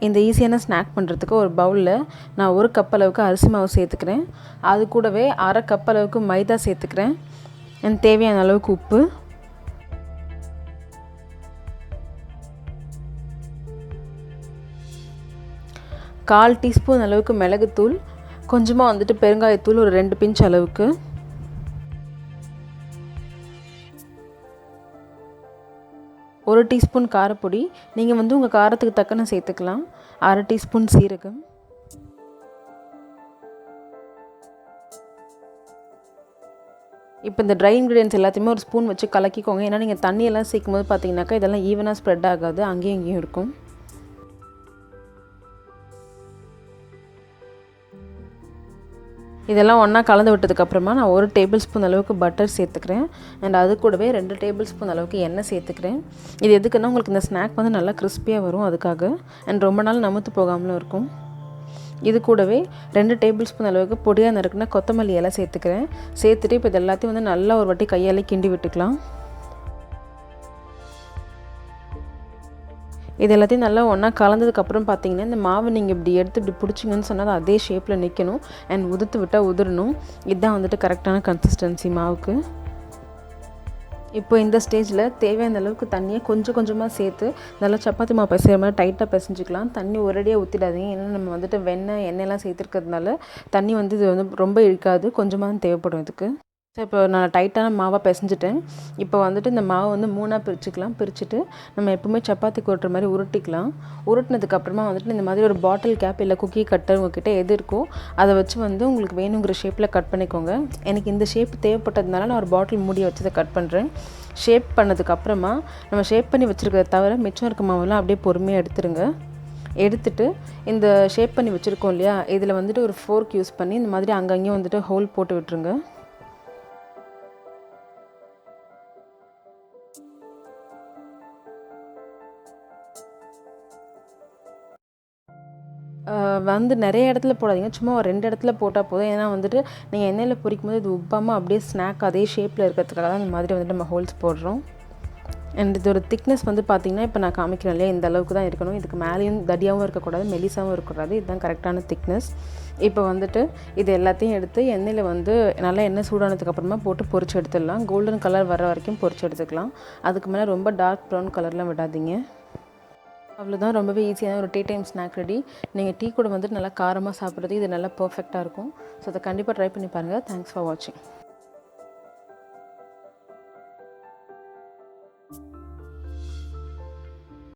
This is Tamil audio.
இந்த ஈஸியான ஸ்நாக் பண்ணுறதுக்கு ஒரு பவுலில் நான் 1 கப் அளவுக்கு அரிசி மாவு சேர்த்துக்கிறேன். அது கூடவே 1/2 கப் அளவுக்கு மைதா சேர்த்துக்கிறேன். எனக்கு தேவையான அளவுக்கு உப்பு, கால் டீஸ்பூன் அளவுக்கு மிளகுத்தூள், கொஞ்சமாக வந்துட்டு பெருங்காயத்தூள் ஒரு 2 பிஞ்ச் அளவுக்கு, ஒரு டீஸ்பூன் காரப்பொடி, நீங்கள் வந்து உங்கள் காரத்துக்கு தக்கன சேர்த்துக்கலாம், 1/2 டீஸ்பூன் சீரகம், இப்போ இந்த ட்ரை இன்க்ரீடியன்ஸ் எல்லாத்தையுமே ஒரு ஸ்பூன் வச்சு கலக்கிக்கோங்க. ஏன்னா நீங்கள் தண்ணியெல்லாம் சேர்க்கும் போது பார்த்தீங்கன்னாக்கா இதெல்லாம் ஈவனாக ஸ்ப்ரெட் ஆகாது, அங்கேயும் இங்கேயும் இருக்கும். இதெல்லாம் ஒன்றா கலந்து விட்டதுக்கப்புறமா நான் 1 டேபிள் ஸ்பூன் அளவுக்கு பட்டர் சேர்த்துக்கிறேன். அண்ட் அது கூடவே 2 டேபிள் ஸ்பூன் அளவுக்கு எண்ணெய் சேர்த்துக்கிறேன். இது எதுக்குன்னா உங்களுக்கு இந்த ஸ்நாக் வந்து நல்லா கிறிஸ்பியாக வரும், அதுக்காக. அண்ட் ரொம்ப நாள் நமுத்து போகாமலும் இருக்கும். இது கூடவே 2 டேபிள் ஸ்பூன் அளவுக்கு பொடியாக நறுக்குனா கொத்தமல்லி இலை சேர்த்துக்கிறேன். சேர்த்துட்டு இப்போ இது எல்லாத்தையும் வந்து நல்லா ஒரு வாட்டி கையாலே கிண்டி விட்டுக்கலாம். இது எல்லாத்தையும் நல்லா ஒன்றா கலந்ததுக்கப்புறம் பார்த்தீங்கன்னா இந்த மாவு நீங்கள் இப்படி எடுத்து இப்படி பிடிச்சிங்கன்னு சொன்னால் அதே ஷேப்பில் நிற்கணும். அண்ட் உதுத்து விட்டால் உதிரணும். இதுதான் வந்துட்டு கரெக்டான கன்சிஸ்டன்சி மாவுக்கு. இப்போ இந்த ஸ்டேஜில் தேவையான அளவுக்கு தண்ணியை கொஞ்சம் கொஞ்சமாக சேர்த்து நல்லா சப்பாத்தி மாவு பிசைகிற மாதிரி டைட்டாக பிசைஞ்சிக்கலாம். தண்ணி ஒரேடியாக ஊற்றிடாதீங்க. ஏன்னா நம்ம வந்துட்டு எண்ணெயெல்லாம் சேர்த்துருக்கிறதுனால தண்ணி வந்து இது வந்து ரொம்ப இழுக்காது, கொஞ்சமாக தான் தேவைப்படும் இதுக்கு. ஸோ இப்போ நான் டைட்டான மாவாக பிசைஞ்சிட்டேன். இப்போ வந்துட்டு இந்த மாவை வந்து 3ஆக பிரிச்சுக்கலாம். பிரிச்சுட்டு நம்ம எப்பவுமே சப்பாத்தி கொட்டுற மாதிரி உருட்டிக்கலாம். உருட்டினதுக்கப்புறமா வந்துட்டு இந்த மாதிரி ஒரு பாட்டில் கேப் இல்லை குக்கி கட்டர் உங்ககிட்ட எது இருக்கோ அதை வச்சு வந்து உங்களுக்கு வேணுங்கிற ஷேப்பில் கட் பண்ணிக்கோங்க. எனக்கு இந்த ஷேப் தேவைப்பட்டதுனால நான் ஒரு பாட்டில் மூடியை வச்சு அதை கட் பண்ணுறேன். ஷேப் பண்ணதுக்கப்புறமா நம்ம ஷேப் பண்ணி வச்சுருக்கிறத தவிர மிச்சம் இருக்க மாவெல்லாம் அப்படியே பொறுமையாக எடுத்துருங்க. எடுத்துட்டு இந்த ஷேப் பண்ணி வச்சுருக்கோம் இல்லையா, இதில் வந்துட்டு ஒரு ஃபோர்க் யூஸ் பண்ணி இந்த மாதிரி அங்கங்கேயும் வந்துட்டு ஹோல் போட்டு விட்டுருங்க. வந்து நிறைய இடத்துல போடாதீங்க, சும்மா ஒரு 2 இடத்துல போட்டால் போதும். ஏன்னா வந்துட்டு நீங்கள் எண்ணெயில் பொரிக்கும் போது இது உப்பாமல் அப்படியே ஸ்நாக் அதே ஷேப்பில் இருக்கிறதுக்காக தான் இந்த மாதிரி வந்துட்டு நம்ம ஹோல்ஸ் போடுறோம். அண்ட் இதோட திக்னஸ் வந்து பார்த்திங்கன்னா இப்போ நான் காமிக்கிறேன் இல்லையா, இந்த அளவுக்கு தான் இருக்கணும். இதுக்கு மேலேயும் தடியாகவும் இருக்கக்கூடாது, மெலிசாகவும் இருக்கக்கூடாது. இதுதான் கரெக்டான திக்னஸ். இப்போ வந்துட்டு இது எல்லாத்தையும் எடுத்து எண்ணெயில் வந்து நல்லா எண்ணெய் சூடானதுக்கப்புறமா போட்டு பொரிச்சு எடுத்துடலாம். கோல்டன் கலர் வர வரைக்கும் பொரிச்சு எடுத்துக்கலாம். அதுக்கு மேலே ரொம்ப டார்க் ப்ரௌன் கலர்லாம் விடாதீங்க. அவ்வளோதான், ரொம்பவே ஈஸியான ஒரு டீ டைம் ஸ்நாக் ரெடி. நீங்கள் டீ கூட வந்துட்டு நல்லா காரமாக சாப்பிட்றது இது நல்லா பர்ஃபெக்டாக இருக்கும். ஸோ அதை கண்டிப்பாக ட்ரை பண்ணி பாருங்கள். தேங்க்ஸ் ஃபார் வாட்சிங்.